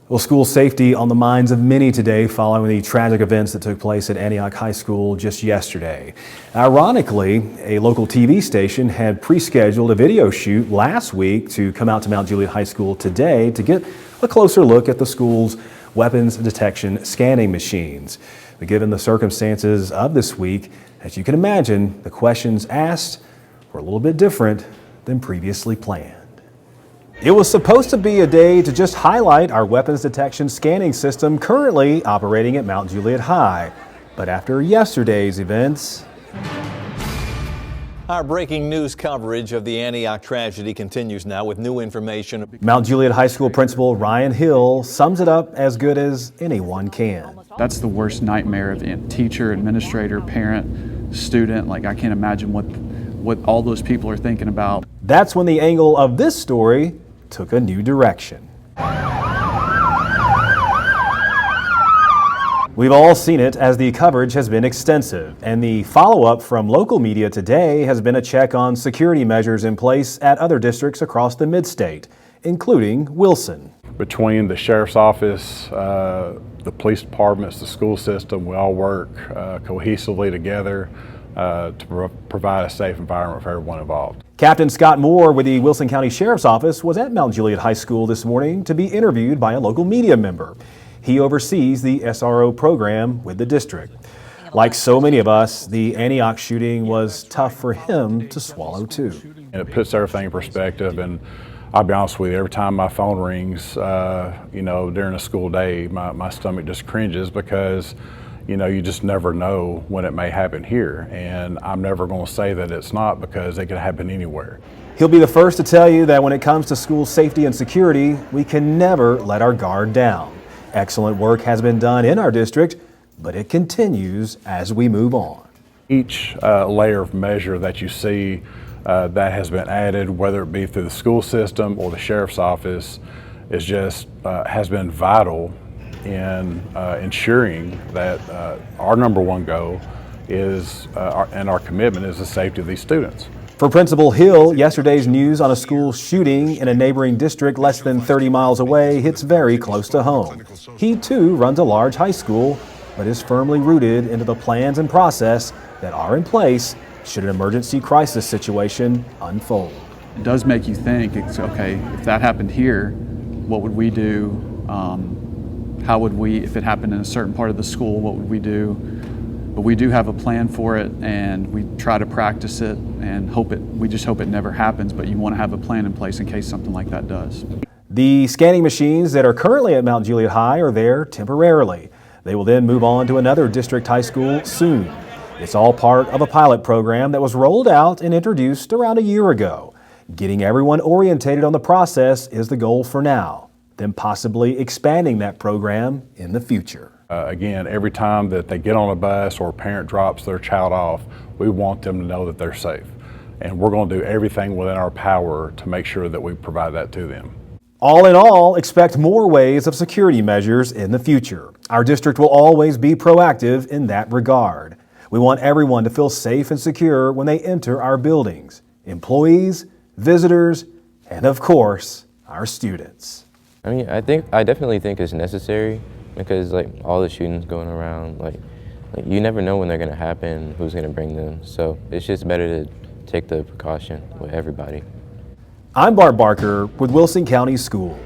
Well, school safety on the minds of many today following the tragic events that took place at Antioch High School just yesterday. Ironically, a local TV station had pre-scheduled a video shoot last week to come out to Mount Juliet High School today to get a closer look at the school's weapons detection scanning machines. But given the circumstances of this week, as you can imagine, the questions asked were a little bit different than previously planned. It was supposed to be a day to just highlight our weapons detection scanning system currently operating at Mount Juliet High. But after yesterday's events, our breaking news coverage of the Antioch tragedy continues now with new information. Mount Juliet High School Principal Ryan Hill sums it up as good as anyone can. That's the worst nightmare of teacher, administrator, parent, student. Like, I can't imagine what all those people are thinking about. That's when the angle of this story took a new direction. We've all seen it as the coverage has been extensive, and the follow-up from local media today has been a check on security measures in place at other districts across the mid-state, including Wilson. Between the sheriff's office, the police departments, the school system, we all work cohesively together to provide a safe environment for everyone involved. Captain Scott Moore with the Wilson County Sheriff's Office was at Mount Juliet High School this morning to be interviewed by a local media member. He oversees the SRO program with the district. Like so many of us, the Antioch shooting was tough for him to swallow too. And it puts everything in perspective, and I'll be honest with you, every time my phone rings, during a school day, my stomach just cringes because you just never know when it may happen here. And I'm never going to say that it's not, because it could happen anywhere. He'll be the first to tell you that when it comes to school safety and security, we can never let our guard down. Excellent work has been done in our district, but it continues as we move on. Each layer of measure that you see that has been added, whether it be through the school system or the sheriff's office, is just has been vital in ensuring that our number one goal is, and our commitment is, the safety of these students. For Principal Hill, yesterday's news on a school shooting in a neighboring district less than 30 miles away hits very close to home. He too runs a large high school, but is firmly rooted into the plans and process that are in place should an emergency crisis situation unfold. It does make you think, it's okay, if that happened here, what would we do? How would we, if it happened in a certain part of the school, what would we do? But we do have a plan for it, and we try to practice it and we just hope it never happens, but you want to have a plan in place in case something like that does. The scanning machines that are currently at Mount Juliet High are there temporarily. They will then move on to another district high school soon. It's all part of a pilot program that was rolled out and introduced around a year ago. Getting everyone orientated on the process is the goal for now, then possibly expanding that program in the future. Again, every time that they get on a bus or a parent drops their child off, we want them to know that they're safe. And we're going to do everything within our power to make sure that we provide that to them. All in all, expect more waves of security measures in the future. Our district will always be proactive in that regard. We want everyone to feel safe and secure when they enter our buildings. Employees, visitors, and of course, our students. I mean, I definitely think it's necessary, because all the shootings going around, you never know when they're gonna happen, who's gonna bring them. So it's just better to take the precaution with everybody. I'm Bart Barker with Wilson County Schools.